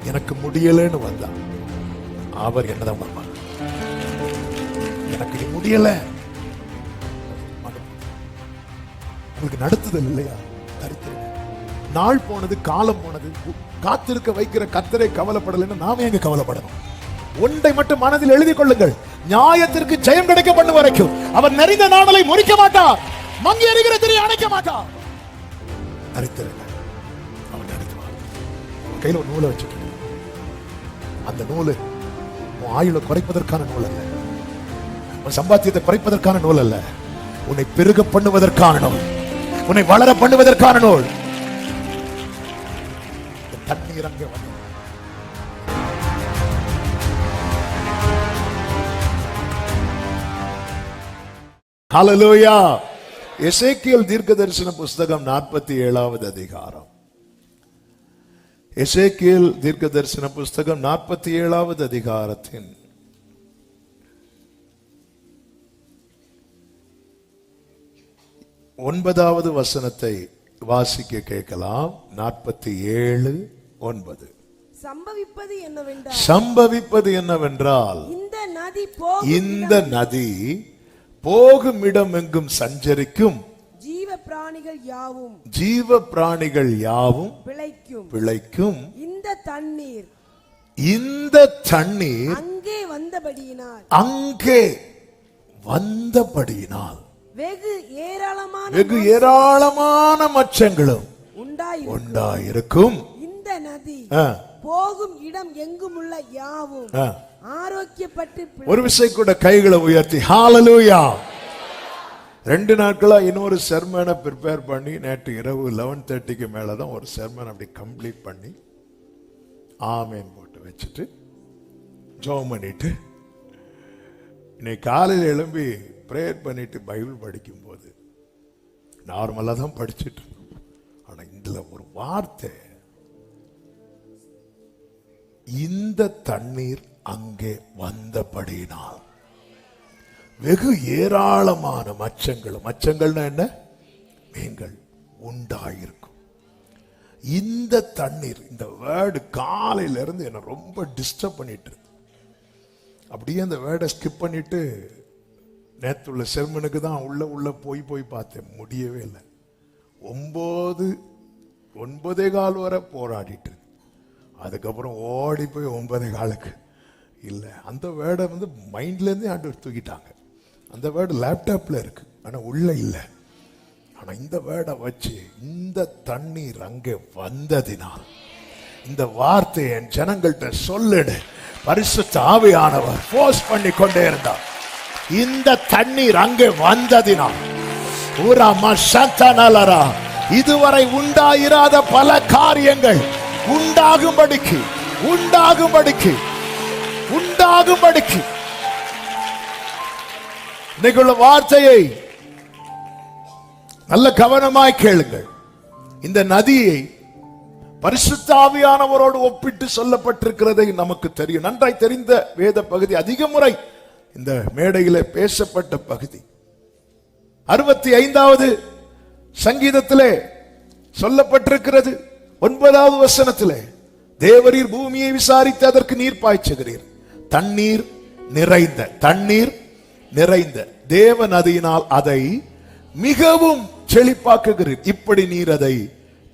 எனக்கு முடியலன்னு வந்தா அவர் என்னதான் பார்ப்பார்? எனக்கு முடியல, உங்களுக்கு நடத்துதல் இல்லையா? தரித்திரம். நாள் போனது, காலம் போனது, காத்திருக்க வைக்கிற கர்த்தரை கவலைப்படலைன்னு நாம எங்க கவலைப்படணும்? ஒன்றை மட்டும் மனதில் எழுதி கொள்ளுங்கள், நியாயத்திற்கு ஜெயம் கிடைக்க பண்ண வரைக்கும் அவர் நெறிந்த நாணலை முறிக்க மாட்டார், மங்கி எறிகிற திரியை அணைக்க மாட்டார். தரித்திரம் அவர் நடத்துவார். கையில ஒரு நூலை வச்சுட்டு, அந்த நூலு உன் ஆயுளை குறைப்பதற்கான நூல் அல்ல, உன் சம்பாத்தியத்தை குறைப்பதற்கான நூல் அல்ல, உன்னை பெருக பண்ணுவதற்கான நூல், உன்னை வளர பண்ணுவதற்கான நூல். தண்ணீர் அங்கே வந்து ஹல்லேலூயா. எசேக்கியேல் தீர்க்கதரிசன புஸ்தகம் 47வது அதிகாரம். எசேக்கியேல் தீர்க்கதரிசன புஸ்தகம் 47வது அதிகாரத்தின் 9வது வசனத்தை வாசிக்க கேட்கலாம். 47:9. சம்பவிப்பது என்னவென்றால் இந்த நதி போகும் இடம் எங்கும் சஞ்சரிக்கும், ஜீவ பிராணிகள் யாவும் பிழைக்கும். இந்த தண்ணீர் அங்கே வந்தபடியினால் வெகு ஏராளமான மச்சங்களும் உண்டாயிருக்கும். இந்த நதி போகும் இடம் எங்கும் உள்ள யாவும் ஆரோக்கியப்பட்டு. ஒரு விசை கூட கைகளை உயர்த்தி ஹல்லேலூயா. 2 நாட்களா இன்னொரு செர்மனை ப்ரிப்பேர் பண்ணி, நேற்று இரவு 11:30க்கு மேலதான் ஒரு செர்மன் அப்படி கம்ப்ளீட் பண்ணி ஆமேன் போட்டு வச்சுட்டு ஜெபம் பண்ணிட்டு இன்னைக்கு காலையில் எழும்பி பிரேயர் பண்ணிட்டு பைபிள் படிக்கும் போது நார்மலா தான் படிச்சுட்டு, ஆனா இதுல ஒரு வார்த்தை, இந்த தண்ணீர் அங்கே வந்தபடியினால் வெகு ஏராளமான மச்சங்கள்னா என்ன? மீன்கள் உண்டாயிருக்கும். இந்த தண்ணீர், இந்த வேர்டு காலையில இருந்து என்ன ரொம்ப டிஸ்டர்ப் பண்ணிட்டு இருக்கு. அப்படியே அந்த வேர்டை ஸ்கிப் பண்ணிட்டு நேற்றுள்ள செர்மனுக்கு தான் உள்ள போய் பார்த்தேன், முடியவே இல்லை. 9:15 வரை போராடிட்டு, அதுக்கப்புறம் ஓடி போய் 9:15 இல்லை. அந்த வேர்டை மைண்ட்லேருந்தே ஆண்டவர் தூக்கிட்டாங்க. அந்த வேர்டு லேப்டாப்ல இருக்கு, ஆனால் உள்ள இல்லை. ஆனால் இந்த வேர்டை வச்சு, இந்த தண்ணீர் அங்கே வந்ததினால், இந்த வார்த்தை என் ஜனங்கள்கிட்ட சொல்லிடு. பரிசுத்த ஆவியானவர் ஃபோர்ஸ் பண்ணி கொண்டே இருந்தார். இந்த தண்ணீர் அங்கே வந்ததினால் இதுவரை உண்டாயிராத பல காரியங்கள் உண்டாகும்படிக்கு இன்னைக்குள்ள வார்த்தையை நல்ல கவனமாய் கேளுங்கள். இந்த நதியை பரிசுத்த ஆவியானவரோடு ஒப்பிட்டு சொல்லப்பட்டிருக்கிறதை நமக்கு தெரியும். நன்றாய் தெரிந்த வேத பகுதி, அதிக முறை இந்த மேடையிலே பேசப்பட்ட பகுதி. 65வது சங்கீதத்திலே சொல்லப்பட்டிருக்கிறது. 9வது வசனத்திலே, தேவரீர் பூமியை விசாரித்து அதற்கு நீர் பாய்ச்சுகிறீர், தண்ணீர் நிறைந்த தேவ நதியினால் அதை மிகவும் செழிப்பாக்குகிறீர். இப்படி நீர் அதை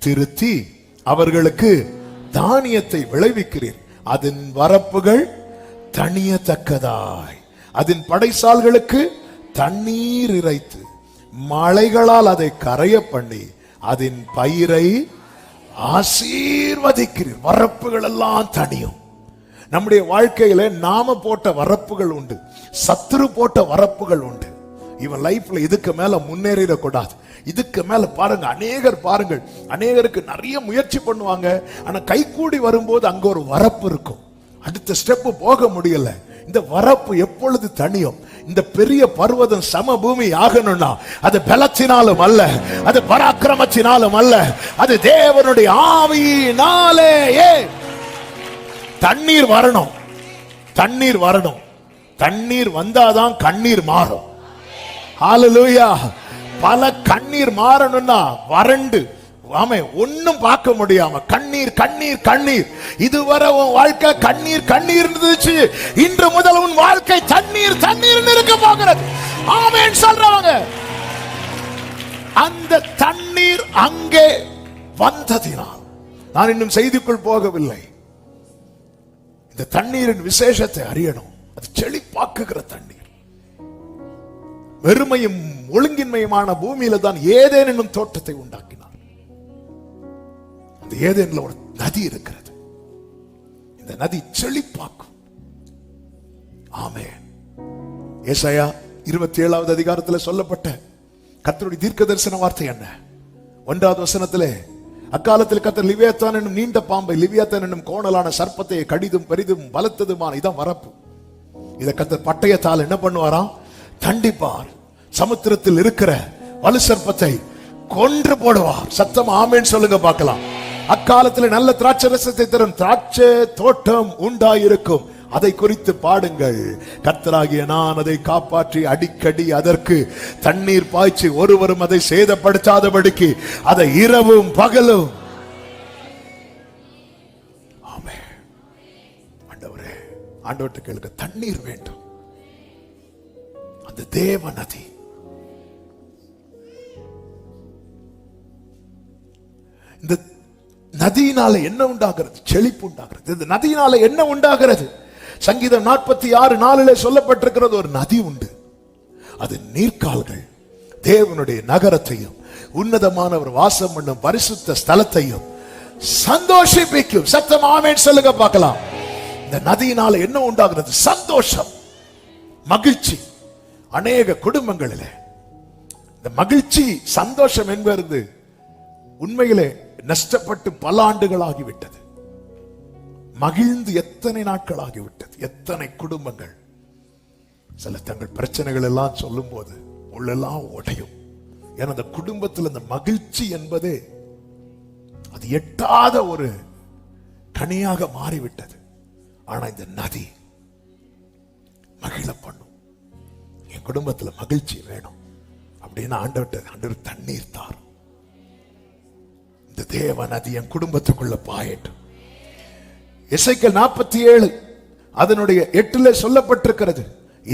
திருத்தி அவர்களுக்கு தானியத்தை விளைவிக்கிறீர். அதன் வரப்புகள் தணியத்தக்கதாய், அதன் படைசால்களுக்கு தண்ணீர் இறைத்து மழைகளால் அதை கரைய பண்ணி அதன் பயிரை ஆசீர்வதிக்கிறீர். வரப்புகள் எல்லாம் தனியும். நம்முடைய வாழ்க்கையில நாம போட்ட வரப்புகள் உண்டு, சத்துரு போட்ட வரப்புகள் உண்டு. இவன் லைஃப்ல இதுக்கு மேல முன்னேறிடக்கூடாது, இதுக்கு மேல பாருங்க, அநேகருக்கு நிறைய முயற்சி பண்ணுவாங்க, ஆனா கைகூடி வரும்போது அங்க ஒரு வரப்பு இருக்கும், அடுத்த ஸ்டெப் போக முடியல. இந்த வரப்பு எப்பொழுது தனியும்? இந்த பெரிய பர்வதம் சமபூமி ஆகணும்னா அது பலத்தினாலும் அல்ல, அது பராக்கிரமத்தினாலும் அல்ல, அது தேவனுடைய ஆவியினாலேயே. தண்ணீர் வரணும், தண்ணீர் வந்தாதான் கண்ணீர் மாறும். ஹல்லேலூயா. பல கண்ணீர் மாறணும்னா வறண்டு ஆமே, ஒன்னும் பார்க்க முடியாம கண்ணீர் கண்ணீர் கண்ணீர். இதுவரை உன் வாழ்க்கை கண்ணீர் கண்ணீர் இருந்துச்சு, இன்று முதல் உன் வாழ்க்கை தண்ணீர் தண்ணீர் இருக்க போகிறது. ஆமென் சொல்றவங்க. அந்த தண்ணீர் அங்கே வந்ததினால், நான் இன்னும் செய்திக்குள் போகவில்லை, இந்த தண்ணீரின் விசேஷத்தை அறியணும். அது செழிப்பாக்குகிற தண்ணீர். வெறுமையும் ஒழுங்கின்மையுமான பூமியில தான் ஏதேன் என்னும் தோட்டத்தை உண்டாக்கினார். அந்த ஏதேன்ல ஒரு நதி இருக்கிறது. இந்த நதி செழிப்பாக்கும். ஆமென். ஏசாயா 27வது அதிகாரத்தில் சொல்லப்பட்ட கர்த்தருடைய தீர்க்க தரிசன வார்த்தை என்ன? 1வது வசனத்திலே, அக்காலத்தில் கர்த்தர் லிவியாத்தான் என்னும் நீண்ட பாம்பை, லிவியாத்தான் என்னும் கோணலான சர்ப்பத்தை கடிதும் பெரிதும் பலத்ததுமான, இதான் வரப்பு. இதை கர்த்தர் பட்டயத்தால் என்ன பண்ணுவாராம்? தண்டிப்பார். சமுத்திரத்தில் இருக்கிற வலு சர்ப்பத்தை கொன்று போடுவார். சத்தம் ஆமென் சொல்லுங்க பார்க்கலாம். அக்காலத்தில் நல்ல திராட்சை ரசத்தை தரும் திராட்சை தோட்டம் உண்டாயிருக்கும். அதை குறித்து பாடுங்கள். கர்த்தராகிய நான் அதை காப்பாற்றி அடிக்கடி அதற்கு தண்ணீர் பாய்ச்சி ஒருவரும் அதை சேதப்படுத்தாதபடிக்கு அதை இரவும் பகலும். ஆமென். ஆண்டவரே, ஆண்டவர்ட்ட கேளுங்க, தண்ணீர் வேண்டும். அந்த தேவ நதி. இந்த நதியினால என்ன உண்டாகிறது? செழிப்பு உண்டாகிறது. இந்த நதியினால என்ன உண்டாகிறது? சங்கீதம் 46:4 சொல்லப்பட்டிருக்கிறது, ஒரு நதி உண்டு, அது நீர்க்கால்கள் தேவனுடைய நகரத்தையும் உன்னதமானவர் வாசம் பண்ணும் பரிசுத்த ஸ்தலத்தையும் சந்தோஷிப்பிக்கும். சத்தம் ஆமென் சொல்லுங்க பார்க்கலாம். இந்த நதியினால என்ன உண்டாகிறது? சந்தோஷம், மகிழ்ச்சி. அநேக குடும்பங்களிலே இந்த மகிழ்ச்சி சந்தோஷம் என்பது உண்மையிலே நஷ்டப்பட்டு பல ஆண்டுகள் ஆகிவிட்டது. மகிழ்ந்து எத்தனை நாட்கள் ஆகிவிட்டது. எத்தனை குடும்பங்கள் சில தங்கள் பிரச்சனைகள் எல்லாம் சொல்லும் போது உள்ளெல்லாம் உடையும். ஏன்னா அந்த குடும்பத்தில் அந்த மகிழ்ச்சி என்பதே அது எட்டாத ஒரு கனியாக மாறிவிட்டது. ஆனா இந்த நதி மகிழ பண்ணும். என் குடும்பத்துல மகிழ்ச்சி வேணும் அப்படின்னு ஆண்டவர் தண்ணீர் தார். இந்த தேவ நதி என் குடும்பத்துக்குள்ள பாயட்டும். எசேக்கியேல் 47 அதனுடைய 8 சொல்லப்பட்டிருக்கிறது,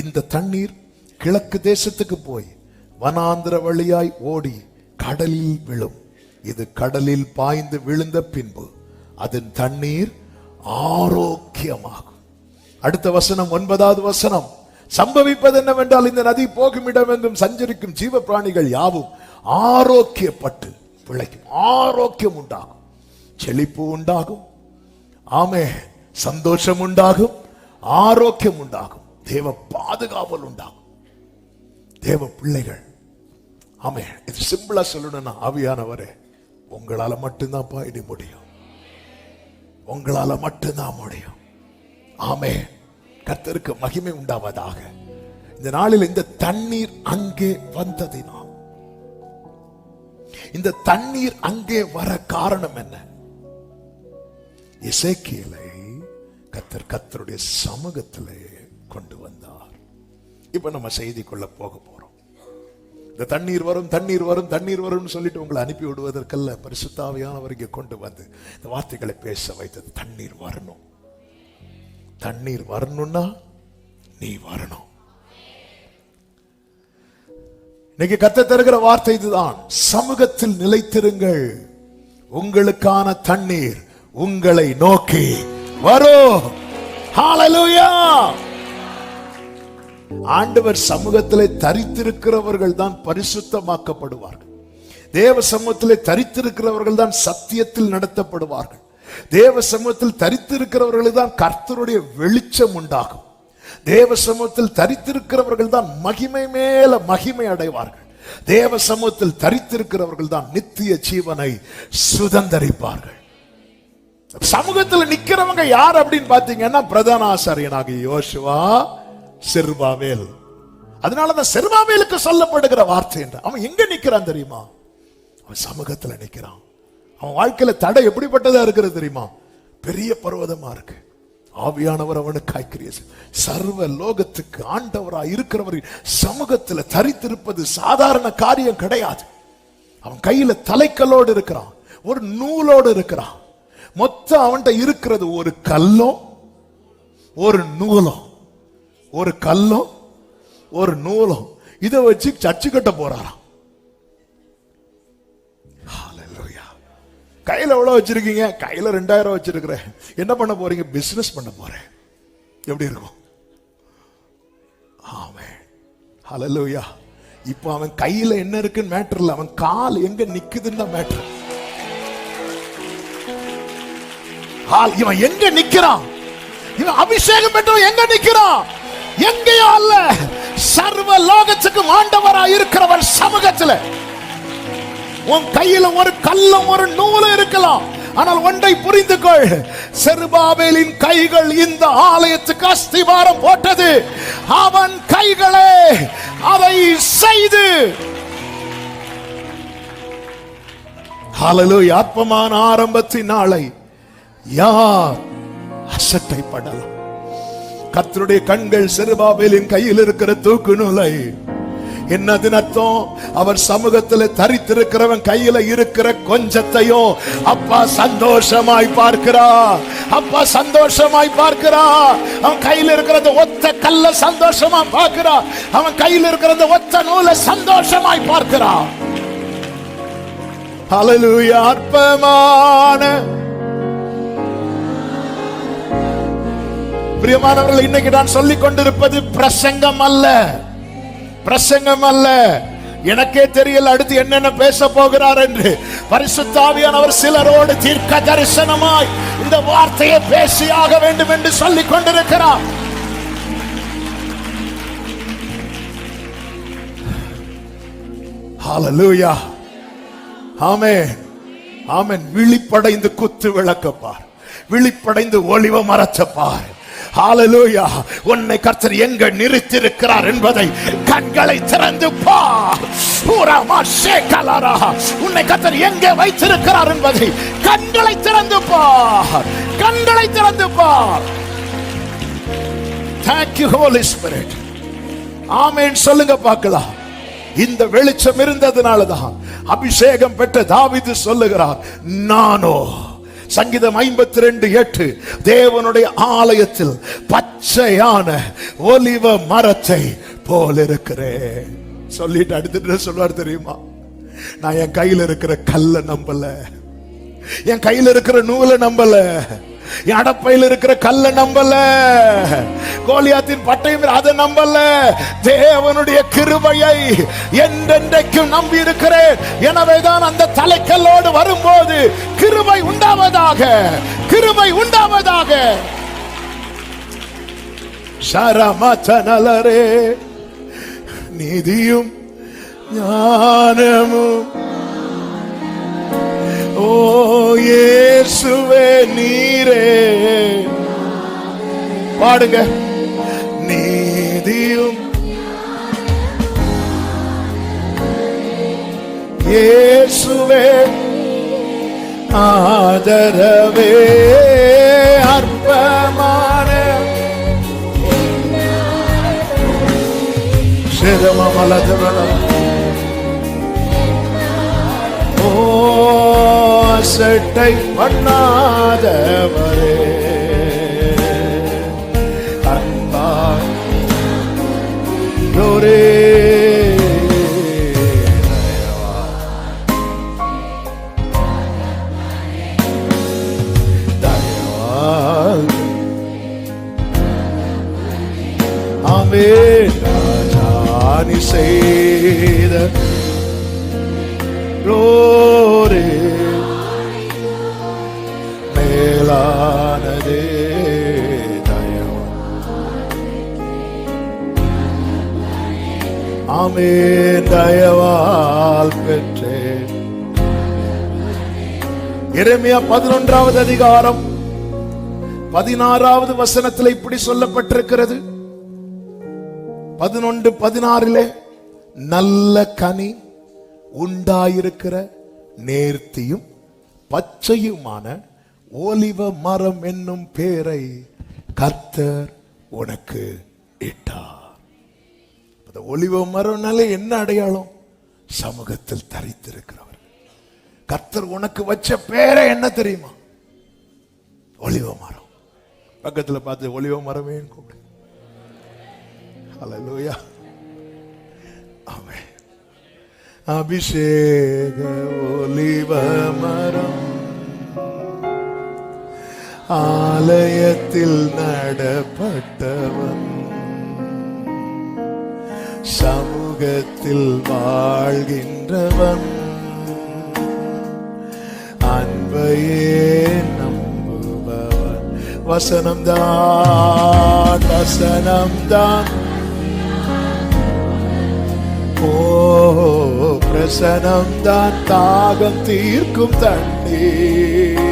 இந்த தண்ணீர் கிழக்கு தேசத்துக்கு போய் வனாந்திர வழியாய் ஓடி கடலில் விழும். இது கடலில் பாய்ந்து விழுந்த பின்பு அதன் தண்ணீர் ஆரோக்கியமாகும். அடுத்த வசனம் 9வது வசனம், சம்பவிப்பது என்னவென்றால் இந்த நதி போகும் இடமெங்கும் சஞ்சரிக்கும் ஜீவ பிராணிகள் யாவும் ஆரோக்கியப்பட்டு பிழைக்கும். ஆரோக்கியம் உண்டாகும், செழிப்பு உண்டாகும். ஆமே, சந்தோஷம் உண்டாகும், ஆரோக்கியம் உண்டாகும், தேவ பாதுகாவல் உண்டாகும். தேவ பிள்ளைகள், ஆமே, இது சிம்பிளா சொல்லணும்னா, ஆவியானவரே உங்களால மட்டும்தான் பாயிட முடியும், உங்களால மட்டும்தான் முடியும். ஆமே, கர்த்தருக்கு மகிமை உண்டாவதாக. இந்த நாளில் இந்த தண்ணீர் அங்கே வந்ததினால், இந்த தண்ணீர் அங்கே வர காரணம் என்ன? எசேக்கியேலை கர்த்தருடைய சமூகத்திலே கொண்டு வந்தார். இப்ப நம்ம செய்திக்குள்ள போக போறோம். இந்த தண்ணீர் வரும் தண்ணீர் வரும் தண்ணீர் வரும் சொல்லிட்டு உங்களை அனுப்பி விடுவதற்கல்ல, பரிசுத்த ஆவியானவர் இங்கே கொண்டு வந்து இந்த வார்த்தைகளை பேச வைத்தது. தண்ணீர் வரணும். தண்ணீர் வரணும்னா நீ வரணும். இன்னைக்கு கர்த்தர் தருகிற வார்த்தை இதுதான், சமூகத்தில் நிலைத்திருங்கள், உங்களுக்கான தண்ணீர் உங்களை நோக்கி வரும். ஹல்லேலூயா. ஆண்டவர் சமூகத்திலே தரித்திருக்கிறவர்கள் தான் பரிசுத்தமாக்கப்படுவார்கள். தேவ சமூகத்திலே தரித்திருக்கிறவர்கள் தான் சத்தியத்தில் நடத்தப்படுவார்கள். தேவ சமூகத்தில் தரித்திருக்கிறவர்கள் தான் கர்த்தருடைய வெளிச்சம் உண்டாகும். தேவ சமூகத்தில் தரித்திருக்கிறவர்கள் தான் மகிமை மேல மகிமை அடைவார்கள். தேவ சமூகத்தில் தரித்திருக்கிறவர்கள் தான் நித்திய ஜீவனை சுதந்தரிப்பார்கள். சமூகத்தில் நிக்கிறவங்க யார் அப்படின்னு பாத்தீங்கன்னா, பிரதான ஆசாரியனாகிய யோசுவா, செருபாபேல். அதனாலதான் செருபாபேலுக்கு சொல்லப்படுகிற வார்த்தை என்று. அவன் எங்க நிக்கிறான் தெரியுமா? அவன் சமூகத்துல நிக்கிறான். அவன் வாழ்க்கையில தடை எப்படிப்பட்டதா இருக்கிறது தெரியுமா? பெரிய பர்வதமா இருக்கு. ஆவியானவர் அவனுக்காய் கிரியை சர்வ லோகத்துக்கு ஆண்டவராய் இருக்கிறவர் சமூகத்தில் தரித்திருப்பது சாதாரண காரியம் கிடையாது. அவன் கையில தலைக்கல்லோடு இருக்கிறான். ஒரு நூலோடு இருக்கிறான். மொத்தம் அவன்கிட்ட இருக்கிறது ஒரு கல்லும் ஒரு நூலும், ஒரு கல்லும் ஒரு நூலும். இதை வச்சு சர்ச்சு கட்ட போறாராம். கையில எவ்வளவு வச்சிருக்கீங்க? கையில 2000 வச்சிருக்கிறேன். என்ன பண்ண போறீங்க? பிசினஸ் பண்ண போறேன். எப்படி இருக்கும்? ஆமென், ஹல்லேலூயா. இப்போ அவன் கையில என்ன இருக்குன்னு மேட்டர் இல்ல, அவன் கால் எங்க நிக்குதுன்னு தான் மேட்டர். இவன் எங்க நிக்கிறான்? இவன் அபிஷேகம் பெற்றவன் எங்க நிக்கிறான்? எங்கேயோ அல்ல, சர்வ லோகத்துக்கு ஆண்டவராய் இருக்கிறவன் சமூகத்துல. உன் கையில ஒரு கல்லும் ஒரு நூலும் இருக்கலாம், ஆனால் ஒன்றை புரிந்து கொள், செருபாபேலின் கைகள் இந்த ஆலயத்துக்கு அஸ்திவாரம் போட்டது. அவன் கைகளே அதை செய்து. ஹல்லேலூயா. ஆத்மமான ஆரம்பத்தின் நாளை யார் அசட்டைப்படலாம்? கர்த்தருடைய கண்கள் செருபாபேலின் கையில் இருக்கிற தூக்கு நூலை. என்னது அர்த்தம்? அவர் சமூகத்தில் தரித்திருக்கிறவன் கையில இருக்கிற கொஞ்சத்தையோ அப்பா சந்தோஷமாய் பார்க்கிறா. அப்பா சந்தோஷமாய் பார்க்கிறா. அவன் கையில் இருக்கிற ஒத்த கல்ல சந்தோஷமா பார்க்கிறா. அவன் கையில் இருக்கிற ஒத்த நூலை சந்தோஷமாய் பார்க்கிறா. ஹல்லேலூயா. அற்பமான பிரியமானவர்கள், இன்னைக்கு நான் சொல்லிக் கொண்டிருப்பது பிரசங்கம் அல்ல, பிரசங்கம் அல்ல. எனக்கே தெரியல அடுத்து என்னென்ன பேச போகிறார் என்று. பரிசுத்த ஆவியானவர் சிலரோடு தீர்க்க தரிசனமாய் இந்த வார்த்தையை பேசியாக வேண்டும் என்று சொல்லிக் கொண்டிருக்கிறார். ஹல்லேலூயா. ஆமென், ஆமென். விழிப்படைந்து குத்து விளக்கப்பார், விழிப்படைந்து ஒளிவ மரச்சப்பார். ஹல்லேலூயா. உன்னை கர்த்தர் எங்க நிறுத்தியிருக்கிறார் என்பதை கண்களை திறந்து பார். உன்னை கர்த்தர் எங்கே வைத்திருக்கிறார் என்பதை கண்களை திறந்து பார், கண்களை திறந்து பார். Thank you Holy Spirit. ஆமென் சொல்லுங்க பார்க்கலாம். இந்த வெளிச்சம் இருந்ததுனாலதான் அபிஷேகம் பெற்ற தாவீது சொல்லுகிறார், நானோ சங்கீதம் 52:8 தேவனுடைய ஆலயத்தில் பச்சையான ஒலிவ மரத்தை போல இருக்கிறேன் சொல்லிட்டு அடுத்து சொல்வார் தெரியுமா? நான் என் கையில இருக்கிற கல்ல நம்பல, என் கையில இருக்கிற நூலை நம்பல, என் அடப்பையில் இருக்கிற கல்ல நம்பல, கோலியாத்தின் பட்டயம் அதை நம்பல. தேவனுடைய கிருபையை என்றென்றைக்கும் நம்பி இருக்கிறேன். எனவேதான் அந்த தலைக்கல்லோடு வரும்போது கிருபை உண்டாவதாக, கிருபை உண்டாவதாக. சரமச்சனலரே நீதியும் ஞானமும் ஓ இயேசுவே நீரே. பாடுங்க. நீதியும் இயேசுவே ஆதரவே அற்பமான சிரமமலதவன ஓ அசட்டை பண்ணாதவரே அன்பாயோரே தயவால் ஆமென். ராஜானி செய்த ரோரே மேலானதே தயவால். ஆமென். தயவால் பெற்றேன். எரேமியா 11வது அதிகாரம் 16வது வசனத்தில் இப்படி சொல்லப்பட்டிருக்கிறது. 11:16 நல்ல கனி உண்டாயிருக்கிற நேர்த்தியும் பச்சையுமான ஒலிவ மரம் என்னும் பேரை கர்த்தர் உனக்கு இட்டார். ஒலிவ மரம்னாலே என்ன அடையாளம்? சமூகத்தில் தரித்திருக்கிறவர். கர்த்தர் உனக்கு வச்ச பேரை என்ன தெரியுமா? ஒலிவ மரம். பக்கத்துல பார்த்து ஒலிவ மரமே கூப்பிடு. ஹல்லேலூயா. ஆமென். அபிஷேக ஒலிவ மரம் ஆலயத்தில் நடப்பட்டவன், சமூகத்தில் வாழ்கின்றவன், அன்பையே நம்புபவன். வசனம்தான் வசனம்தான், ஓ பிரசனம்தான் தாகம் தீர்க்கும் தண்ணீர்.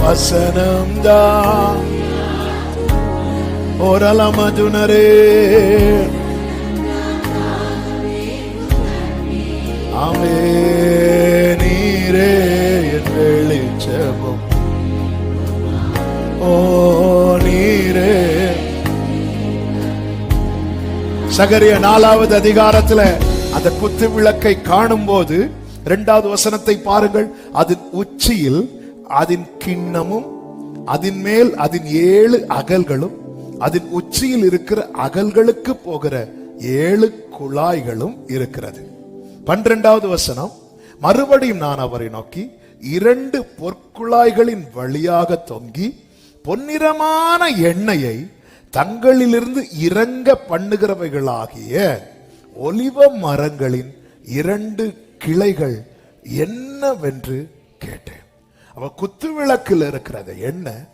வசனம்தான் ஓரலமதுனரே. ஆமே நீரே என் வெளிச்சமும், ஓ நீரே. சகரியா 4வது அதிகாரத்துல அந்த குத்து விளக்கை காணும் போது 2வது வசனத்தை பாருங்கள். அதன் உச்சியில் அதன் கிண்ணமும், அதன் மேல் அதன் 7 அகல்களும், அதன் உச்சியில் இருக்கிற அகல்களுக்கு போகிற 7 குழாய்களும் இருக்கிறது. 12வது வசனம், மறுபடியும் நான் அவரை நோக்கி 2 பொற்குழாய்களின் வழியாக தொங்கி பொன்னிறமான எண்ணெயை தங்களிலிருந்து இறங்க பண்ணுகிறவைகளாகிய ஒலிவ மரங்களின் 2 கிளைகள் என்னவென்று கேட்டேன். அவ குத்து விளக்குல இருக்கிறத எண்ணெய்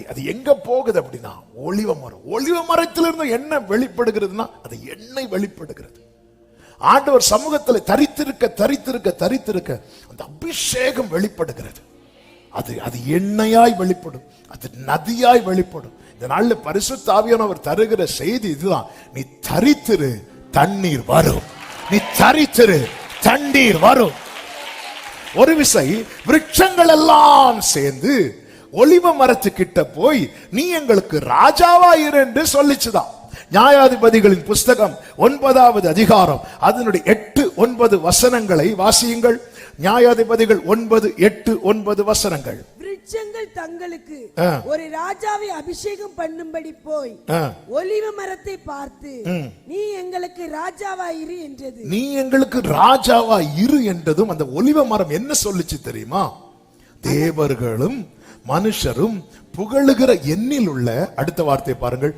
அது எங்க போகுது அப்படின்னா ஒலிவ மரம். ஒலிவ மரத்திலிருந்து என்ன வெளிப்படுகிறதுனா அது எண்ணெய் வெளிப்படுகிறது. ஆண்டவர் சமூகத்தில் தரித்திருக்க தரித்திருக்க தரித்திருக்க அந்த அபிஷேகம் வெளிப்படுகிறது. அது எண்ணெயாய் வெளிப்படும், அது நதியாய் வெளிப்படும். இந்த நாள்ல பரிசுத்த ஆவியானவர் தருகிற செய்தி இதுதான். நீ தரித்திரு, தண்ணீர் வரும். நீ தரித்திரு, தண்ணீர் வரும். ஒரு விசை விருட்சங்கள் எல்லாம் சேர்ந்து ஒலிவ மரத்துக்கிட்ட போய் நீ எங்களுக்கு ராஜாவா இரு என்று சொல்லிச்சுதான். நியாயாதிபதிகளின் புஸ்தகம் 9வது அதிகாரம் அதனுடைய 8-9 வசனங்களை வாசியுங்கள். நியாயாதிபதிகள் 9:8-9 வசனங்கள். விருட்சங்கள் தங்களுக்கு ஒரு ராஜாவை அபிஷேகம் பண்ணும்படி போய் ஒலிவ மரத்தை பார்த்து நீ எங்களுக்கு ராஜாவாயிரு என்றது. நீ எங்களுக்கு ராஜாவா இரு என்றதும் அந்த ஒலிவ மரம் என்ன சொல்லுச்சு தெரியுமா? தேவர்களும் மனுஷரும் புகழுகிற எண்ணில் உள்ள, அடுத்த வார்த்தை பாருங்கள்,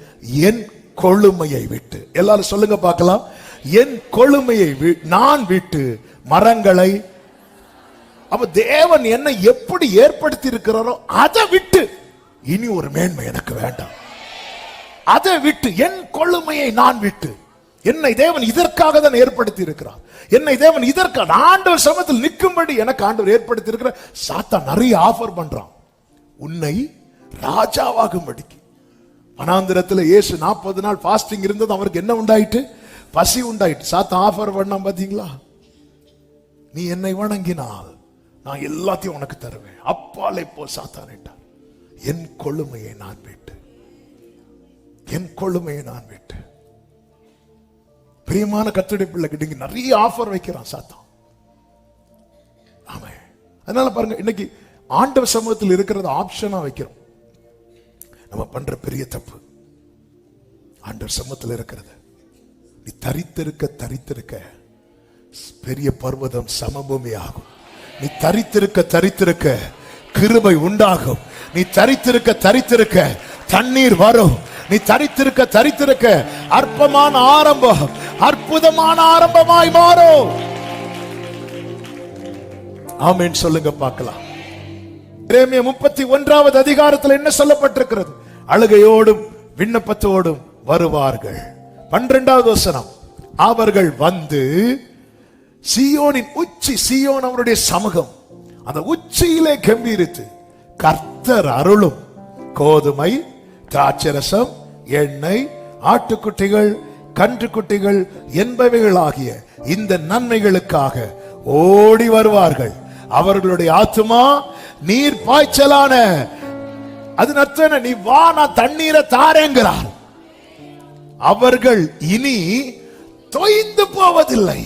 என் கொழுமையை விட்டு. எல்லாரும் சொல்லுங்க பார்க்கலாம். என் கொழுமையை நான் விட்டு மரங்களை. அப்ப தேவன் என்ன எப்படி ஏற்படுத்தி இருக்கிறாரோ அதை விட்டு இனி ஒரு மேன்மை எனக்கு வேண்டாம். அதை விட்டு என் கொழுமையை நான் விட்டு, என்னை தேவன் இதற்காக தான் ஏற்படுத்தி இருக்கிறார். என்னை தேவன் இதற்காக ஆண்டவர் சமூகத்தில் நிற்கும்படி எனக்கு ஆண்டவர் ஏற்படுத்தி இருக்கிற. சாத்தான் நிறைய ஆஃபர் பண்றான் உன்னை ராஜாவாகும்படிக்கு. வனாந்திரத்தில் இயேசு 40 நாள் ஃபாஸ்டிங் இருந்தது. அவருக்கு என்ன உண்டாயிட்டு? பசி உண்டாயிட்டு. சாத்தான் ஆஃபர் பண்ணான் பாத்தீங்களா? நீ என்னை வணங்கினால் நான் எல்லாத்தையும் உனக்கு தருவேன். அப்பாலே போ சாத்தானிட்டார். என் கொழுமையை நான் விட்டு, என் கொழுமையை நான் விட்டு. பிரியமான கர்த்தருடைய பிள்ளைக்கு நிறைய ஆஃபர் வைக்கிறான் சாத்தான். ஆமே. அதனால பாருங்க, இன்னைக்கு ஆண்டவர் சமூகத்தில் இருக்கிறத ஆப்ஷனா வைக்கிறோம். நம்ம பண்ற பெரிய தப்பு. ஆண்டவர் சமூகத்தில் இருக்கிறது நீ தரித்திருக்க தரித்திருக்க பெரிய பர்வதம் சமபூமி ஆகும். நீ தரித்திருக்க தரித்திருக்க கிருபை உண்டாகும். நீ தரித்திருக்க தரித்திருக்க தண்ணீர் வரும். நீ தரித்திருக்க தரித்திருக்க அற்பமான ஆரம்பம் அற்புதமான ஆரம்பமாய் மாறும். ஆமென் சொல்லுங்க பார்க்கலாம். எரேமியா 31வது அதிகாரத்தில் என்ன சொல்லப்பட்டிருக்கிறது? அழுகையோடும் விண்ணப்பத்தோடும் வருவார்கள். 12வது வசனம், அவர்கள் வந்து சீயோனின் உச்சி, சீயோன் அவருடைய சமூகம், அந்த உச்சியிலே கம்பீரித்து கர்த்தர் அருளும் கோதுமை, திராட்சரசம், எண்ணெய், ஆட்டுக்குட்டிகள், கன்றுக்குட்டிகள் என்பவைகளாகிய இந்த நன்மைகளுக்காக ஓடி வருவார்கள். அவர்களுடைய ஆத்துமா நீர் பாய்ச்சலான, அது அர்த்தம் நீ வா நான் தண்ணீரை தாரேங்கிறார். அவர்கள் இனி தொய்ந்து போவதில்லை.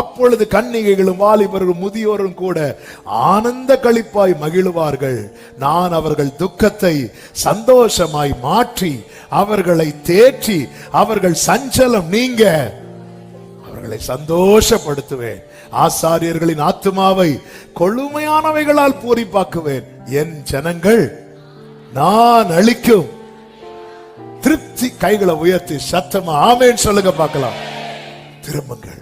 அப்பொழுது கன்னிகைகளும் வாலிபர்களும் முதியோரும் கூட ஆனந்த களிப்பாய் மகிழுவார்கள். நான் அவர்கள் துக்கத்தை சந்தோஷமாய் மாற்றி அவர்களை தேற்றி அவர்கள் சஞ்சலம் நீங்க அவர்களை சந்தோஷப்படுத்துவேன். ஆசாரியர்களின் ஆத்துமாவை கொழுமையானவைகளால் பூரிப்பாக்குவேன். என் ஜனங்கள் நான் அளிக்கும் திருப்தி. கைகளை உயர்த்தி சத்தமா ஆமென் சொல்லுங்க பார்க்கலாம். திரும்புங்கள்.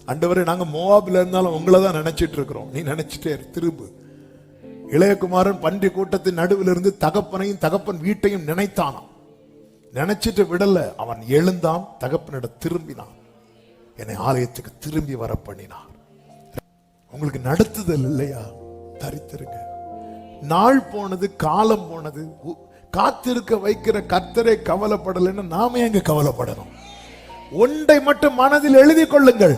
ஆண்டவரே, நாங்க மோவாபில இருந்தாலும் உங்களை தான் நினைச்சிட்டு இருக்கிறோம். நீ நினைச்சிட்டே திரும்பு. இளையகுமாரன் பன்றி கூட்டத்தின் நடுவில் இருந்து தகப்பனையும் தகப்பன் வீட்டையும் நினைத்தானாம். நினைச்சிட்டு விடல. அவன் எழுந்தான், தகப்பனிடம் திரும்பினான், என்னை ஆலயத்துக்கு திரும்பி வர பண்ணினார். உங்களுக்கு நடத்துதல் இல்லையா? தரித்திருங்க. நாள் போனது, காலம் போனது. காத்திருக்க வைக்கிற கர்த்தரை கவலைப்படலைன்னு நாம எங்க கவலைப்படணும்? ஒன்றை மட்டும் மனதில் எழுதி கொள்ளுங்கள்.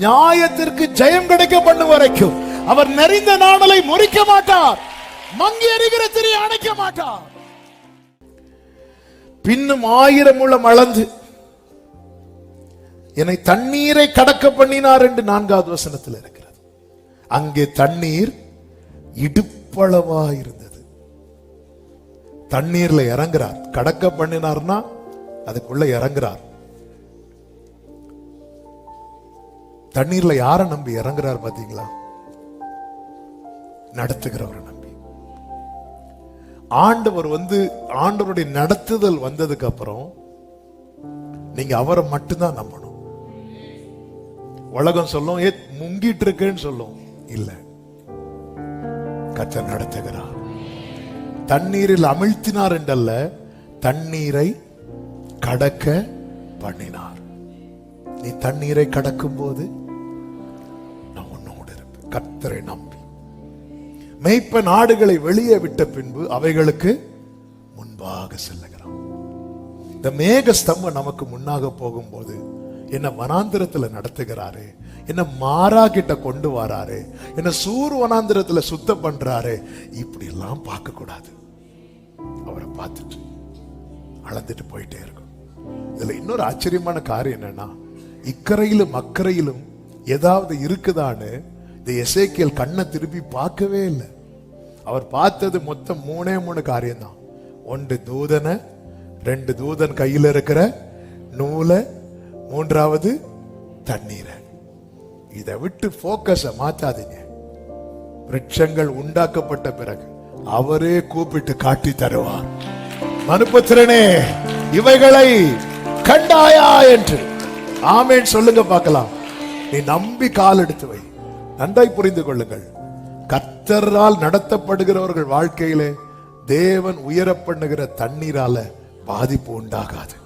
நியாயத்திற்கு ஜெயம் கிடைக்க பண்ணும் வரைக்கும் அவர் நெறிந்த நாணலை முறிக்க மாட்டார், மங்கி எறிகிற திரி அணைக்க மாட்டார். பின்னும் 1000 முழம் அளந்து என்னை தண்ணீரை கடக்க பண்ணினார் என்று 4வது வசனத்தில் இருக்கிறது. அங்கே தண்ணீர் இடுப்பளவா இருந்தது. தண்ணீர்ல இறங்குறார். கடக்க பண்ணினார்னா அதுக்குள்ள இறங்குறார். தண்ணீர்ல யாரை நம்பி இறங்குறார் பாத்தீங்களா? நடத்துகிறவரை நம்பி. ஆண்டவர் ஆண்டவருடைய நடத்துதல் வந்ததுக்கு அப்புறம் நீங்க அவரை மட்டும்தான் நம்பணும். உலகம் சொல்லும் முங்கிட்டு இருக்கேன்னு சொல்லும். இல்ல, கர்த்தர் நடத்துகிறார். தண்ணீரில் அமிழ்த்தினார் என்றல்ல, தண்ணீரை கடக்க பண்ணினார். நீ தண்ணீரை கடக்கும் போது நான் உன்னோடு இருப்பேன். கர்த்தரை நம்பி மேய்ப்பன் ஆடுகளை வெளியே விட்ட பின்பு அவைகளுக்கு முன்பாக செல்லுகிறான். இந்த மேக ஸ்தம்பம் நமக்கு முன்னாக போகும்போது என்ன வனாந்திரத்துல நடத்துகிறாரு, என்ன மாறா கிட்ட கொண்டு வராரு, என்ன சூர் வனாந்திரத்துல சுத்தம் பண்றாரு. இப்படி எல்லாம் பார்க்க கூடாது. அவரை பார்த்துட்டு அளந்துட்டு போயிட்டே இருக்கும். இதுல இன்னொரு ஆச்சரியமான காரியம் என்னன்னா, இக்கரையிலும் அக்கறையிலும் ஏதாவது இருக்குதான்னு இந்த எசேக்கியேல் கண்ணை திருப்பி பார்க்கவே இல்லை. அவர் பார்த்தது மொத்தம் 3 காரியம் தான். 1 தூதனை, 2 தூதன் கையில் இருக்கிற நூலை, 3வது தண்ணீரை. இதை விட்டு போக்கஸ மாத்தாதீங்க. விருட்சங்கள் உண்டாக்கப்பட்ட பிறகு அவரே கூப்பிட்டு காட்டி தருவார். மனுபுத்திரனே, இவைகளை கண்டாயா என்று ஆமென் சொல்லுங்க பார்க்கலாம். நீ நம்பி கால் எடுத்து வை. நன்றாய் புரிந்து கொள்ளுங்கள். கர்த்தரால் நடத்தப்படுகிறவர்கள் வாழ்க்கையிலே தேவன் உயர பண்ணுகிற தண்ணீரால பாதிப்பு உண்டாகாது.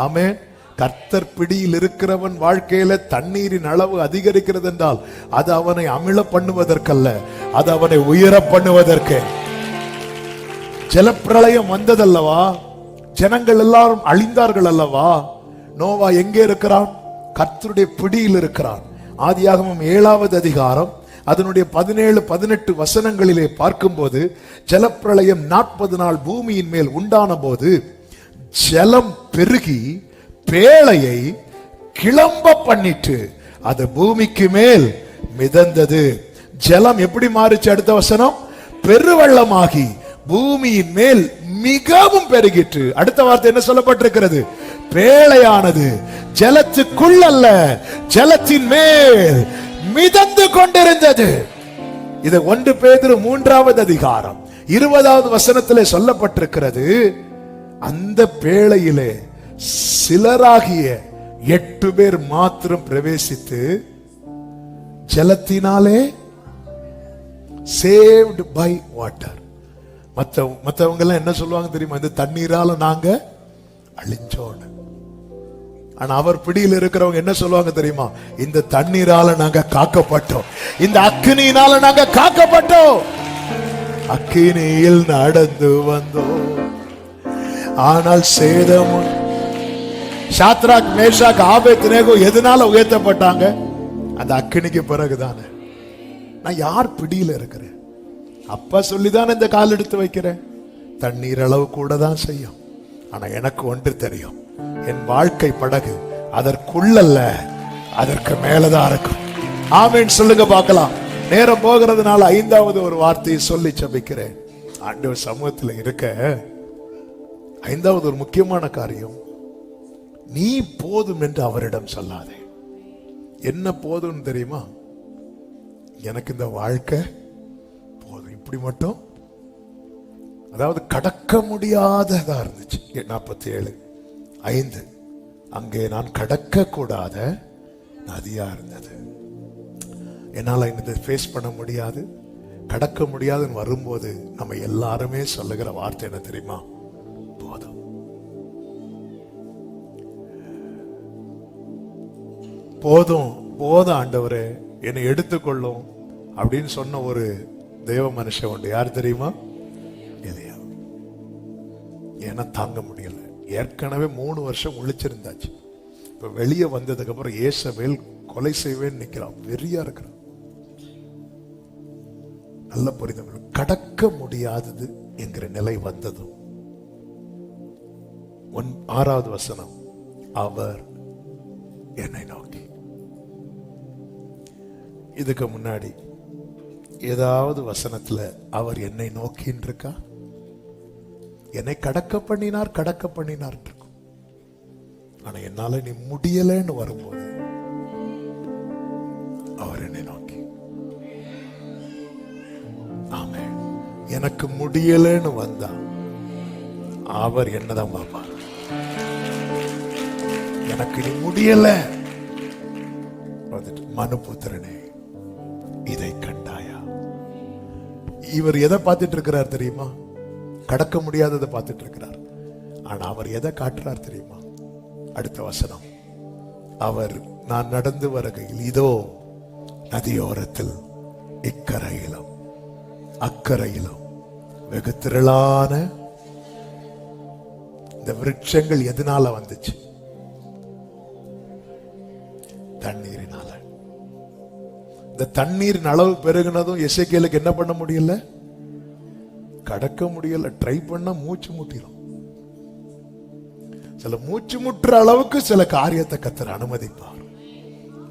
ஆமென். கர்த்தர் பிடியில் இருக்கிறவன் வாழ்க்கையில தண்ணீரின் அளவு அதிகரிக்கிறது என்றால் அது அவனை அமிழ பண்ணுவதற்கல்ல, அது அவனை உயர பண்ணுவதற்கு. ஜலப்பிரளயம் வந்ததல்லவா, ஜனங்கள் எல்லாரும் அழிந்தார்கள் அல்லவா. நோவா எங்கே இருக்கிறான்? கர்த்தருடைய பிடியில் இருக்கிறான். ஆதியாகமம் 7வது அதிகாரம் அதனுடைய 17-18 வசனங்களிலே பார்க்கும்போது, ஜலப்பிரளயம் 40 நாள் பூமியின் மேல் உண்டான போது ஜலம் பெருகி பேழையை கிளம்ப பண்ணிட்டு அது பூமிக்கு மேல் மிதந்தது. ஜலம் எப்படி மாறிச்சு? அடுத்த வசனம், பெருவெள்ளமாகி பூமியின் மேல் மிகவும் பெருகிற்று. அடுத்த வார்த்தை என்ன சொல்லப்பட்டிருக்கிறது? பேழையானது ஜலத்துக்குள் அல்ல, ஜலத்தின் மேல் மிதந்து கொண்டிருந்தது. இது 1 பேதுரு 3வது அதிகாரம் 20வது வசனத்திலே சொல்லப்பட்டிருக்கிறது. அந்த பேழையிலே சிலராகிய 8 பேர் மாத்திரம் பிரவேசித்து ஜலத்தினாலே saved by water. மற்றவங்க எல்லாம் என்ன சொல்லுவாங்க தெரியுமா? இந்த தண்ணீரால நாங்க அழிஞ்சோன்னு. ஆனா அவர் பிடியில் இருக்கிறவங்க என்ன சொல்லுவாங்க தெரியுமா? இந்த தண்ணீரால நாங்க காக்கப்பட்டோம், இந்த அக்கினியினால நாங்க காக்கப்பட்டோம். அக்கினியில் நடந்து வந்தோம், ஆனால் சேதம். சாத்ராக், மேஷாக், ஆபேத்நேகோ எதனால உயர்த்தப்பட்டாங்க? அந்த அக்கினிக்கு பிறகுதானே. நான் யார் பிடியில இருக்கிறேன்? அப்பா சொல்லிதான் இந்த கால் எடுத்து வைக்கிறேன். தண்ணீர் அளவு கூட தான் செய்யும். ஆனா எனக்கு ஒன்று தெரியும், என் வாழ்க்கை படகு அதற்குள்ளல்ல, அதற்கு மேலதான் இருக்கும். ஆமென் சொல்லுங்க பார்க்கலாம். நேரம் போகிறதுனால 5வது ஒரு வார்த்தையை சொல்லி ஜெபிக்கிறேன். ஆண்டவர் சமூகத்தில் இருக்க 5வது ஒரு முக்கியமான காரியம், நீ போதும் என்று அவரிடம் சொல்லாதே. என்ன போதும்னு தெரியுமா? எனக்கு இந்த வாழ்க்கை போதும், இப்படி மட்டும். அதாவது கடக்க முடியாததா இருந்துச்சு. 47:5 அங்கே நான் கடக்க கூடாத நதியா இருந்தது. என்னால இதை ஃபேஸ் பண்ண முடியாது, கடக்க முடியாதுன்னு வரும்போது நம்ம எல்லாருமே சொல்லுகிற வார்த்தை என்ன தெரியுமா? போதும். போதும் போதும் ஆண்டவரே, என்னை எடுத்துக்கொள்ளும் அப்படின்னு சொன்ன ஒரு தெய்வ மனுஷன் உண்டு. யார் தெரியுமா? எலியா. ஏன்னா தாங்க முடியல. ஏற்கனவே 3 வருஷம் ஒளிச்சிருந்தாச்சு. இப்ப வெளியே வந்ததுக்கு அப்புறம் ஏசபேல் கொலை செய்வேன்னு நிக்கிறான், வெறியா இருக்கிறான். நல்ல புரிதல். கடக்க முடியாதது என்கிற நிலை வந்ததும் 6வது வசனம், அவர் என்னை நோக்கி. இதுக்கு முன்னாடி ஏதாவது வசனத்துல அவர் என்னை நோக்கின்னு இருக்கா? என்னை கடக்க பண்ணினார் இருக்கும். ஆனா என்னால நீ முடியலன்னு வரும்போது அவர் என்னை நோக்கி. ஆமென். எனக்கு முடியலன்னு வந்தா அவர் என்னதான் பாப்பார். எனக்கு நீ முடியல வந்துட்டு, மனுபுத்திரனே இதை கண்டாயா? இவர் எதை பார்த்துட்டு இருக்கிறார் தெரியுமா? கடக்க முடியாததை பார்த்துட்டு இருக்கிறார். ஆனா அவர் எதை காட்டுறார் தெரியுமா? அடுத்த வசனம், அவர் நான் நடந்து வருகையில் இதோ நதியோரத்தில் இக்கரையிலும் அக்கரையிலும் வெகு திரளான இந்த விருட்சங்கள் எதனால வந்துச்சு? தண்ணீரினால. இந்த தண்ணீரின் அளவு பெருகினதும் எசேக்கியேலுக்கு என்ன பண்ண முடியல? கடக்க முடியல. ட்ரை பண்ண மூச்சு முட்டிடும். சில மூச்சு முட்டுற அளவுக்கு சில காரியத்தை கர்த்தர் அனுமதிப்பார்.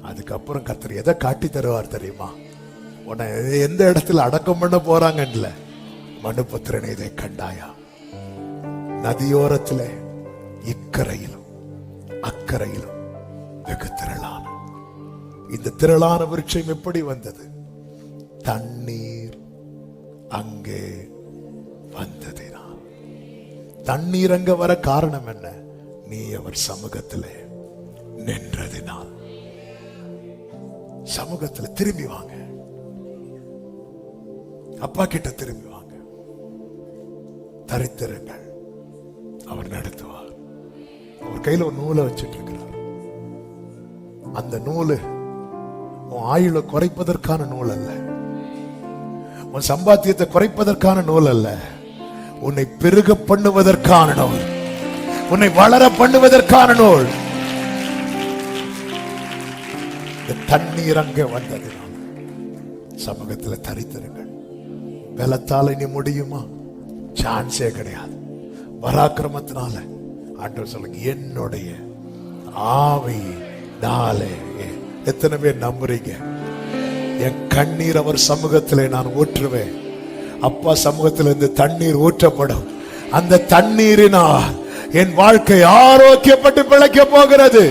அதுக்கப்புறம் கர்த்தர் எதை காட்டி தருவார் தெரியுமா? உன்னை எந்த இடத்துல அடக்கம் பண்ண போறாங்கல்ல, மனுபுத்திரனே இதை கண்டாயா? நதியோரத்தில் இக்கரையிலும் அக்கரையிலும் வெகு திரளான. இந்த திரளான விருட்சம் எப்படி வந்தது? தண்ணீர் அங்கே வந்ததினால். தண்ணீர் அங்க வர காரணம் என்ன? நீ அவர் சமூகத்திலே நின்றதினால். சமூகத்தில் திரும்பி வாங்க, அப்பா கிட்ட திரும்பி வாங்க, தரித்திரங்கள், அவர் நடத்துவார். அவர் கையில ஒரு நூலை வச்சிட்டு இருக்கிறார். அந்த நூலு உன் ஆயுளை குறைப்பதற்கான நூல் அல்ல, உன் சம்பாத்தியத்தை குறைப்பதற்கான நூல் அல்ல, உன்னை பெருக பண்ணுவதற்கான நூல், உன்னை வளர பண்ணுவதற்கான நூல். தண்ணீர் அங்கே வந்தது. சமூகத்தில் தரித்திருங்கள். பலத்தால இனி முடியுமா? சான்ஸே கிடையாது. பராக்கிரமத்தினால ஆண்டவர் சொல்லுங்க, என்னுடைய ஆவியினாலே. எத்தனை பேர் நம்புறீங்க? என் கண்ணீர் அவர் சமூகத்திலே நான் ஊற்றுவேன். அப்பா சமூகத்தில் இருந்து தண்ணீர் ஊற்றப்படும். அந்த தண்ணீரினால் என் வாழ்க்கை ஆரோக்கியப்பட்டு பிழைக்க போகிறது.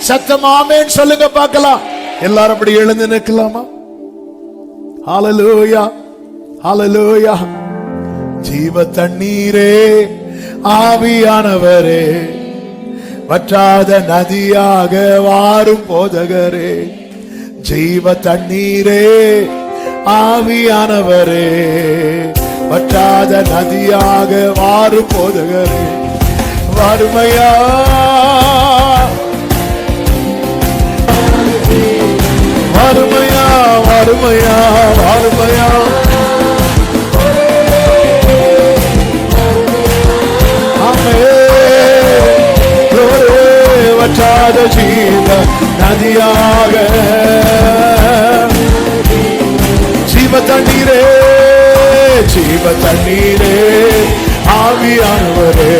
சத்தம் ஆமென் சொல்லுங்க பார்க்கலாம். எல்லாரும் அப்படி எழுந்து நிற்கலாமா? ஹல்லேலூயா, ஹல்லேலூயா. ஜீவ தண்ணீரே, ஆவியானவரே, வற்றாத நதியாக வாரும் போதகரே. ஜீவ தண்ணீரே, ஆவியானவரே, வற்றாத நதியாக வாரும் போதகரே. வறுமையா வறுமையா வறுமையா வறுமையா வற்றாத ஜீவ நதியாக. ஜீவ தண்ணீரே, ஜீவ தண்ணீரே, ஆவியானவரே,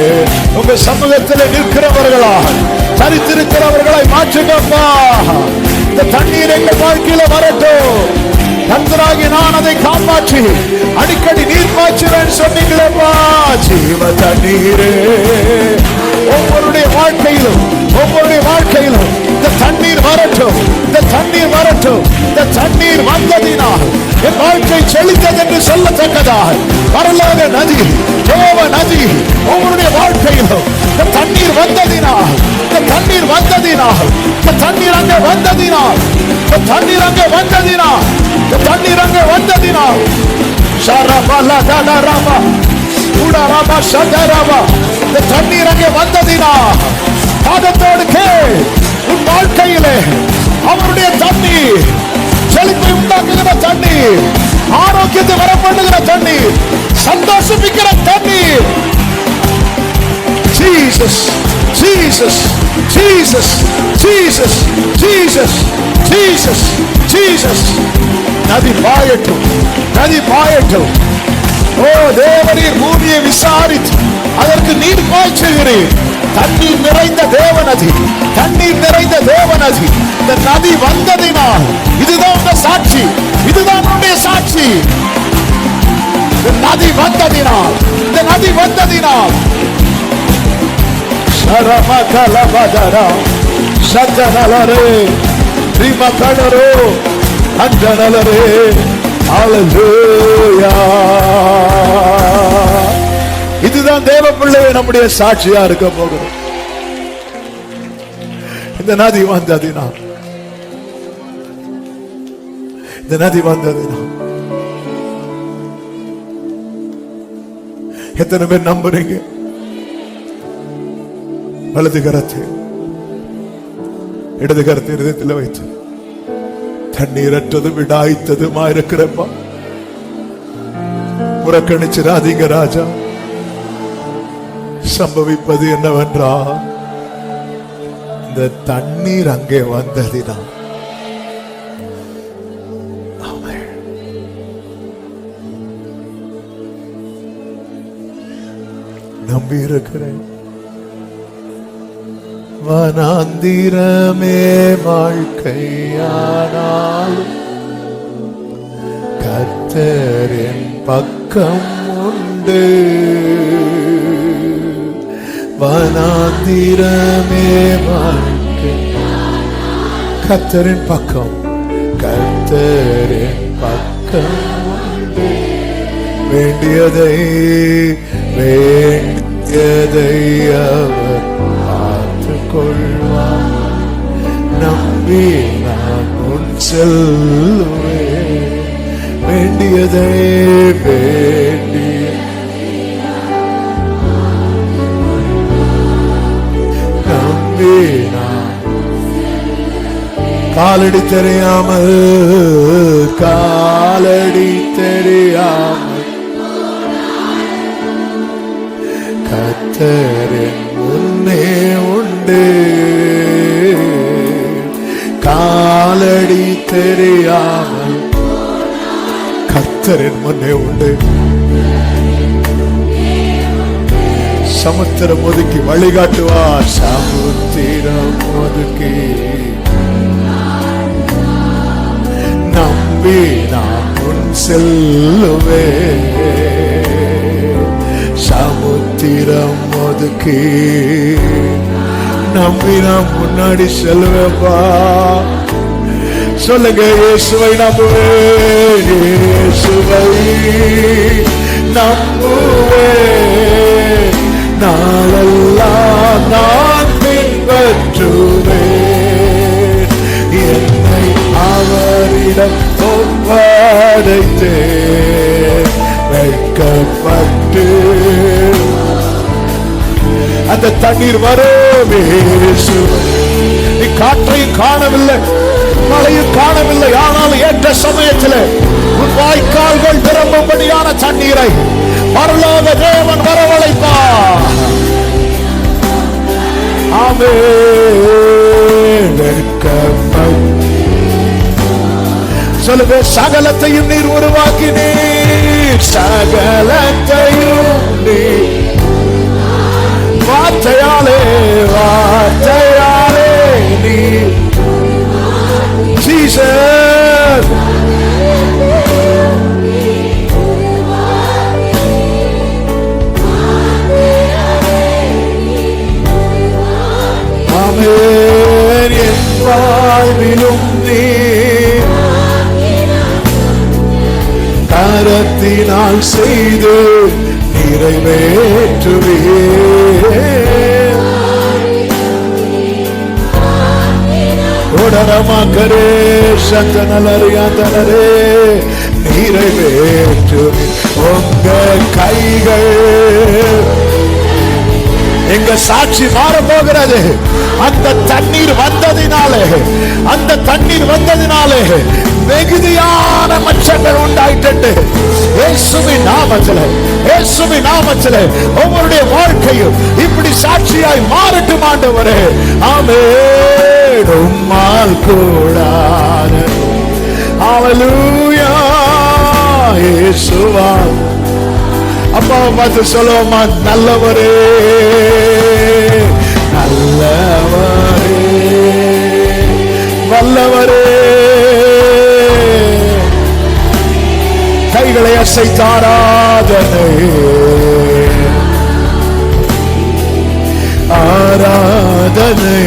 உங்க சமூகத்தில் நிற்கிறவர்களா, தரித்திருக்கிறவர்களை மாற்றுங்கப்பா. இந்த தண்ணீர் எங்கள் வாழ்க்கையில வரட்டும். கர்த்தராகிய நான் அதை காப்பாற்றி அடிக்கடி நீர் பாய்ச்சுவேன் சொன்னீங்களேப்பா. ஜீவ தண்ணீரே, ஒவ்வொருடைய வாழ்க்கையிலும் இந்த தண்ணீர் வரட்டும். இந்த தண்ணீர் வரட்டும். இந்த தண்ணீர் வந்ததினால் என் வாழ்க்கை செழித்தது என்று சொல்லத்தக்கதாக பரலோக நதி, தேவ நதி ஒவ்வொருடைய வாழ்க்கையிலும் இந்த தண்ணீர் வந்ததினால், இந்த தண்ணீர் வந்ததினால், இந்த தண்ணீர் அங்கே வந்ததினால், இந்த தண்ணீர் அங்கே வந்ததினால், இந்த தண்ணீர் அங்கே வந்ததினால் ஷரபலா தடரபா உடரபா ஷதரபா, இந்த தண்ணீர் அங்கே வந்ததினால் பாதத்தோடு கேள். உன் வாழ்க்கையிலே அவருடைய தண்ணீர், செழிப்பை உண்டாக்குகிற தண்ணீர், ஆரோக்கியத்தை வரப்படுகிற தண்ணீர், சந்தோஷமிக்கிற தண்ணீர். Jesus, Jesus, Jesus, Jesus, Jesus, Jesus, Jesus. நதி பாயட்டும், நதி பாயட்டும். ஓ தேவரீர் பூமியை விசாரித்து அதற்கு நீர் பாய்ச்சுகிறீர். தண்ணீர் நிறைந்த தேவநதி, தண்ணீர் நிறைந்த தேவநதி. இந்த நதி வந்ததினால் இதுதான் உங்க சாட்சி, இதுதான் உன்னுடைய சாட்சி. இந்த நதி வந்ததினால், இந்த நதி வந்ததினால் ஷரமகலபதரா சத்தனலரே ரிமகடரோ அந்தனலரே. ஹல்லேலூயா. இதுதான் தேவ பிள்ளையை நம்முடைய சாட்சியா இருக்க போகிறோம். இந்த நதி வந்ததினால், இந்த நதி வந்ததினால் எத்தனை பேர் நம்புறீங்க? வலது கரத்தை இடது கரத்தை இதயத்தில் வைத்து தண்ணீரற்றதும் விடாய்த்ததுமா இருக்கிறப்பா புறக்கணிச்சிடாதீங்க ராஜா. சம்பவிப்பது என்னவென்றால் இந்த தண்ணீர் அங்கே வந்ததினால் நம்பி இருக்கிறேன். வனாந்திரமே வாழ்க்கையானால் கர்த்தரின் பக்கம் உண்டு. வனாந்திரமே வாழ்க்கை, கர்த்தரின் பக்கம், கர்த்தரின் பக்கம் உண்டு. வேண்டியதை அவர் கொள்வார். நம்பி நான் உன் செல்லுவேன். வேண்டியதை வேண்டிய நம்பி நான் காலடி தெரியாமல், காலடி தெரியாமல் கர்த்தரின் முன்னே உண்டு. காலடி தெரியாமல் கர்த்தரின் முன்னே உண்டு. சமுத்திரம் ஒதுக்கி வழிகாட்டுவார். சமுத்திரம் ஒதுக்கி நம்பி நான் உன் செல்லுவேன். சமுத்திரம் ஒதுக்கி நம்பி நான் முன்னாடி செல்வேப்பா. சொல்லுங்க, இயேசுவை நம்புவேன், இயேசுவை நம்புவேன். நாளெல்லாம் நான் பின்பற்றுவேன். என்னை அவரிடம் ஒப்படைத்தேன். வெட்கப்பட்டு அந்த தண்ணீர் வரும். நீ காற்றையும் காணவில்லை, மழையும் காணவில்லை, ஆனால் ஏற்ற சமயத்தில் உன் வாய்க்கால்கள் நிரம்பும்படியான தண்ணீரை பரலோக தேவன் வரவழைப்பார். ஆமென். சொல்லுங்க, சகலத்தையும் நீர் உருவாக்கினீர். சகலத்தையும் நீர் வார்த்தையாலே, வார்த்தையாலே நீர் கரத்தினால் செய்து நிறைவேற்றுவே. ஓடரமாக்கரே சந்தனலரியாந்தனரே நிறைவேற்றுவே. உங்க கைகள் எங்க சாட்சி மாற போகிறது. அந்த தண்ணீர் வந்ததினாலே, அந்த தண்ணீர் வந்ததினாலே வெகுதியான மச்சங்கள் உண்டாயிட்டு. இயேசுவின் நாமத்திலே, இயேசுவின் நாமத்திலே உங்களுடைய வாழ்க்கையும் இப்படி சாட்சியாய் மாறட்டும் ஆண்டவரே. ஆமென். உம்மால் கூடாத ஹல்லேலூயா இயேசுவா. அப்பாவை பார்த்து சொல்லுவோமா, நல்லவரே நல்லவரே வல்லவரே. கைகளை அசைத்தாராதனை ஆராதனை.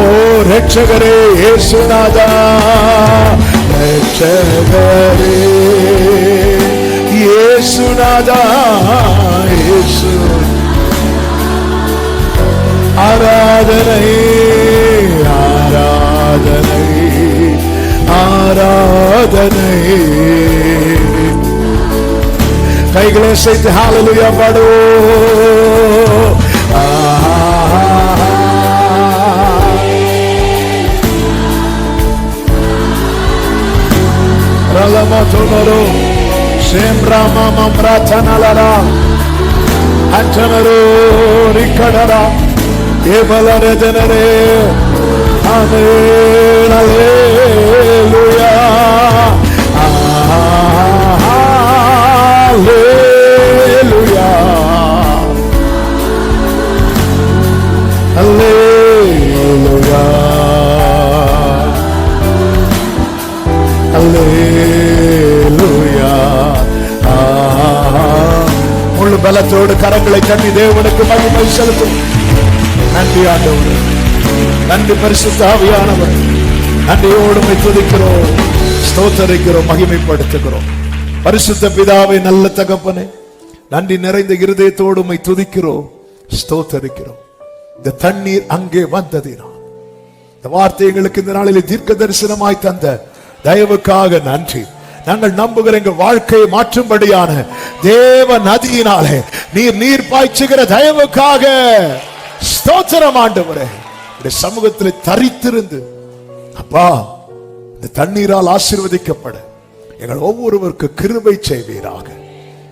ஓ ரட்சகரே இயேசுநாதா, ரட்சகரே இயேசுநாதா, இயேசு ஆராதனை ஆராதனை ஆராதனை. கைகளை சேர்த்து ஹல்லேலூயா பாடு. ரலமதுனரோ சேம்ராமா மம்ராதனலரா அஞ்சனரோ ரிக்கடரா ஏபலரதனரே. ஆமென். ஹல்லேலூயா ஹல்லேலூயா ஹல்லேலூயா ஹல்லேலூயா. முழு பலத்தோடு கரங்களை தட்டி தேவனுக்கு மகிமை செலுத்தும். நன்றி ஆண்டவரே, நன்றி பரிசுத்த ஆவியானவர். நன்றியோடு துதிக்கிறோம், ஸ்தோத்தரிக்கிறோம், மகிமைப்படுத்துகிறோம். பரிசுத்த பிதாவே, நல்ல தகப்பனே, நன்றி நிறைந்த இருதயத்தோடு துதிக்கிறோம், ஸ்தோத்தரிக்கிறோம். இந்த தண்ணீர் அங்கே வந்ததினால், இந்த வார்த்தை எங்களுக்கு இந்த நாளில் தீர்க்க தரிசனமாய் தந்த தயவுக்காக நன்றி. நாங்கள் நம்புகிற எங்கள் வாழ்க்கையை மாற்றும்படியான தேவ நதியினாலே நீர் பாய்ச்சுகிற தயவுக்காக ஸ்தோத்திரம் ஆண்டவரே. இந்த சமூகத்தில் தரித்திருந்து அப்பா இந்த தண்ணீரால் ஆசீர்வதிக்கப்பட எங்கள் ஒவ்வொருவருக்கு கிருபை செய்வீராக.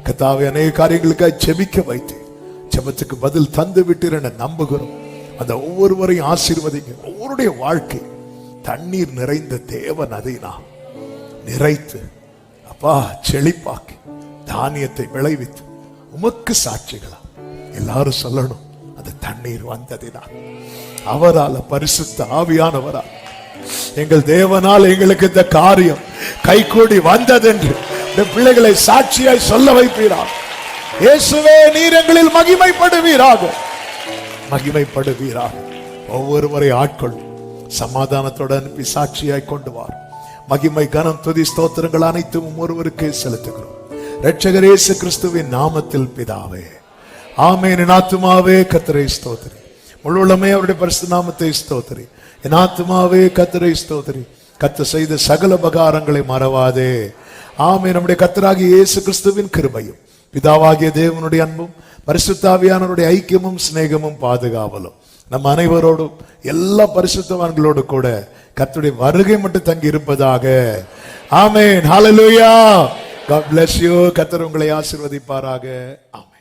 கர்த்தாவே, அநேக காரியங்களுக்காக ஜெபிக்க வைத்து ஜெபத்துக்கு பதில் தந்து விட்டீர் என நம்புகிறோம். அந்த ஒவ்வொருவரையும் ஆசீர்வதிங்க. ஒவ்வொருடைய வாழ்க்கை தண்ணீர் நிறைந்த தேவ நதினா நிறைத்து அப்பா செழிப்பாக்கி தானியத்தை விளைவித்து உமக்கு சாட்சிகளா எல்லாரும் சொல்லணும். அந்த தண்ணீர் வந்ததினால், அவரால், பரிசுத்த ஆவியானவரால், எங்கள் தேவனால் எங்களுக்கு இந்த காரியம் கைகூடி வந்ததென்று பிள்ளைகளை சாட்சியாய் சொல்ல வைப்பீராக. இயேசுவே, நீர் எங்களில் மகிமைப்படுவீராக, மகிமைப்படுவீராக. ஒவ்வொருவரை ஆட்கொள்ளும், சமாதானத்தோடு அனுப்பி சாட்சியாய் கொண்டு வார். மகிமை, கனம், துதி, ஸ்தோத்திரங்கள் அனைத்தும் ஒருவருக்கே செலுத்துகிறோம். இரட்சகர் இயேசு கிறிஸ்துவின் நாமத்தில் பிதாவே, ஆமென். என் ஆத்துமாவே கர்த்தரை ஸ்தோத்திரி, முழு உள்ளமே அவருடைய பரிசுத்த நாமத்தை ஸ்தோத்திரி. என் ஆத்துமாவே கர்த்தரை ஸ்தோத்திரி, கர்த்தர் செய்த சகல உபகாரங்களை மறவாதே. ஆமென். நம்முடைய கர்த்தராகிய இயேசு கிறிஸ்துவின் கிருபையும் பிதாவாகிய தேவனுடைய அன்பும் பரிசுத்த ஆவியானவருடைய ஐக்கியமும் சிநேகமும் பாதுகாவலும் நம் அனைவரோடும் எல்லா பரிசுத்தவான்களோடு கூட கர்த்தருடைய வருகை மட்டும் தங்கி இருப்பதாக. ஆமென். ஹல்லேலூயா. God bless you. கர்த்தர் உங்களை ஆசீர்வதிப்பாராக. ஆமென்.